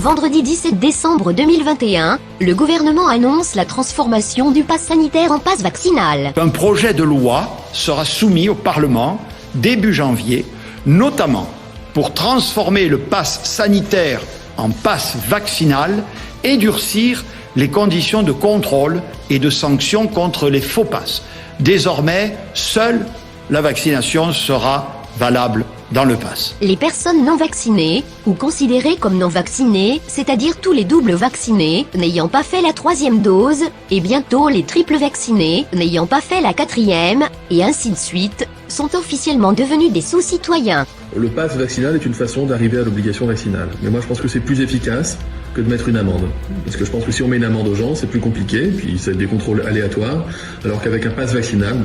vendredi 17 décembre 2021, le gouvernement annonce la transformation du pass sanitaire en pass vaccinal. Un projet de loi sera soumis au Parlement début janvier, notamment pour transformer le pass sanitaire en pass vaccinal et durcir les conditions de contrôle et de sanctions contre les faux passes. Désormais, seule la vaccination sera valable dans le pass. Les personnes non vaccinées, ou considérées comme non vaccinées, c'est-à-dire tous les doubles vaccinés, n'ayant pas fait la 3e dose, et bientôt les triples vaccinés, n'ayant pas fait la 4e, et ainsi de suite, sont officiellement devenus des sous-citoyens. Le pass vaccinal est une façon d'arriver à l'obligation vaccinale. Mais moi je pense que c'est plus efficace que de mettre une amende. Parce que je pense que si on met une amende aux gens, c'est plus compliqué, puis c'est des contrôles aléatoires, alors qu'avec un pass vaccinal,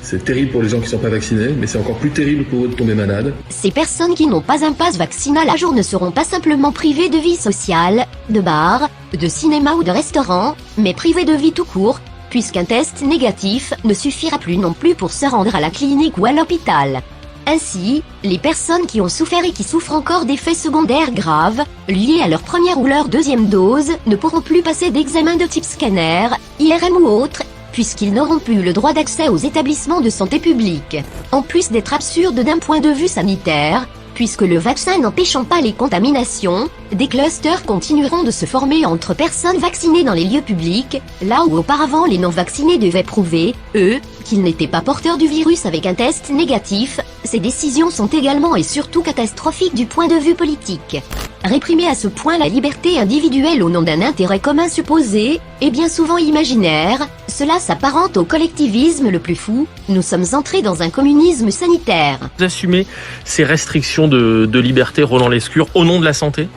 c'est terrible pour les gens qui ne sont pas vaccinés, mais c'est encore plus terrible pour eux de tomber malades. Ces personnes qui n'ont pas un pass vaccinal à jour ne seront pas simplement privées de vie sociale, de bar, de cinéma ou de restaurant, mais privées de vie tout court, puisqu'un test négatif ne suffira plus non plus pour se rendre à la clinique ou à l'hôpital. Ainsi, les personnes qui ont souffert et qui souffrent encore d'effets secondaires graves, liés à leur première ou leur 2e dose, ne pourront plus passer d'examen de type scanner, IRM ou autre, puisqu'ils n'auront plus le droit d'accès aux établissements de santé publique. En plus d'être absurde d'un point de vue sanitaire, puisque le vaccin n'empêchant pas les contaminations, des clusters continueront de se former entre personnes vaccinées dans les lieux publics, là où auparavant les non-vaccinés devaient prouver, eux, qu'ils n'étaient pas porteurs du virus avec un test négatif. Ces décisions sont également et surtout catastrophiques du point de vue politique. Réprimer à ce point la liberté individuelle au nom d'un intérêt commun supposé, et bien souvent imaginaire, cela s'apparente au collectivisme le plus fou. Nous sommes entrés dans un communisme sanitaire. Vous assumez ces restrictions de liberté, Roland Lescure, au nom de la santé ?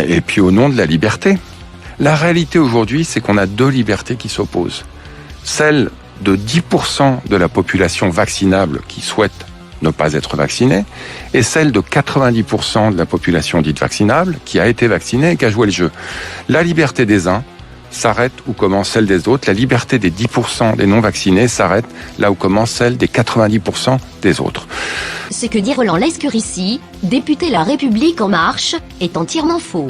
Et puis au nom de la liberté. La réalité aujourd'hui, c'est qu'on a 2 libertés qui s'opposent. Celle de 10% de la population vaccinable qui souhaite ne pas être vaccinée, et celle de 90% de la population dite vaccinable qui a été vaccinée et qui a joué le jeu. La liberté des uns s'arrête où commence celle des autres. La liberté des 10% des non-vaccinés s'arrête là où commence celle des 90% des autres. Ce que dit Roland Lescure ici, député La République En Marche, est entièrement faux.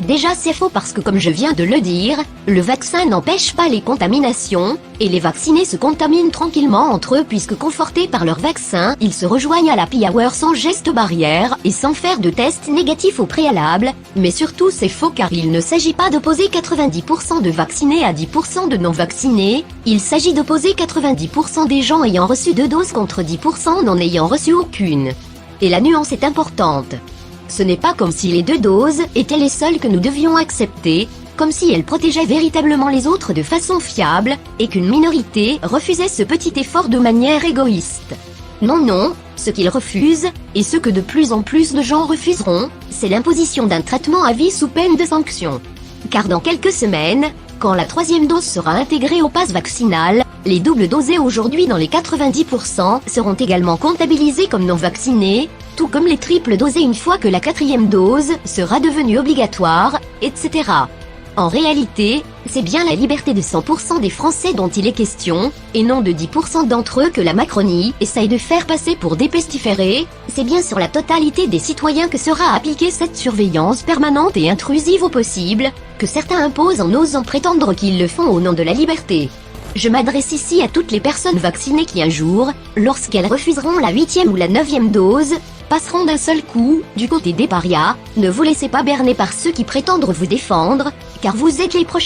Déjà c'est faux parce que comme je viens de le dire, le vaccin n'empêche pas les contaminations, et les vaccinés se contaminent tranquillement entre eux puisque confortés par leur vaccin, ils se rejoignent à l'happy hour sans geste barrière et sans faire de test négatif au préalable, mais surtout c'est faux car il ne s'agit pas d'opposer 90% de vaccinés à 10% de non-vaccinés, il s'agit d'opposer 90% des gens ayant reçu 2 doses contre 10% n'en ayant reçu aucune. Et la nuance est importante. Ce n'est pas comme si les 2 doses étaient les seules que nous devions accepter, comme si elles protégeaient véritablement les autres de façon fiable, et qu'une minorité refusait ce petit effort de manière égoïste. Non, ce qu'ils refusent, et ce que de plus en plus de gens refuseront, c'est l'imposition d'un traitement à vie sous peine de sanction. Car dans quelques semaines, quand la 3e dose sera intégrée au pass vaccinal, les doubles dosés aujourd'hui dans les 90% seront également comptabilisés comme non vaccinés, tout comme les triples dosés une fois que la 4e dose sera devenue obligatoire, etc. En réalité, c'est bien la liberté de 100% des Français dont il est question, et non de 10% d'entre eux que la Macronie essaye de faire passer pour des pestiférés. C'est bien sur la totalité des citoyens que sera appliquée cette surveillance permanente et intrusive au possible, que certains imposent en osant prétendre qu'ils le font au nom de la liberté. Je m'adresse ici à toutes les personnes vaccinées qui un jour, lorsqu'elles refuseront la 8e ou la 9e dose, passeront d'un seul coup du côté des parias. Ne vous laissez pas berner par ceux qui prétendent vous défendre, car vous êtes les prochains.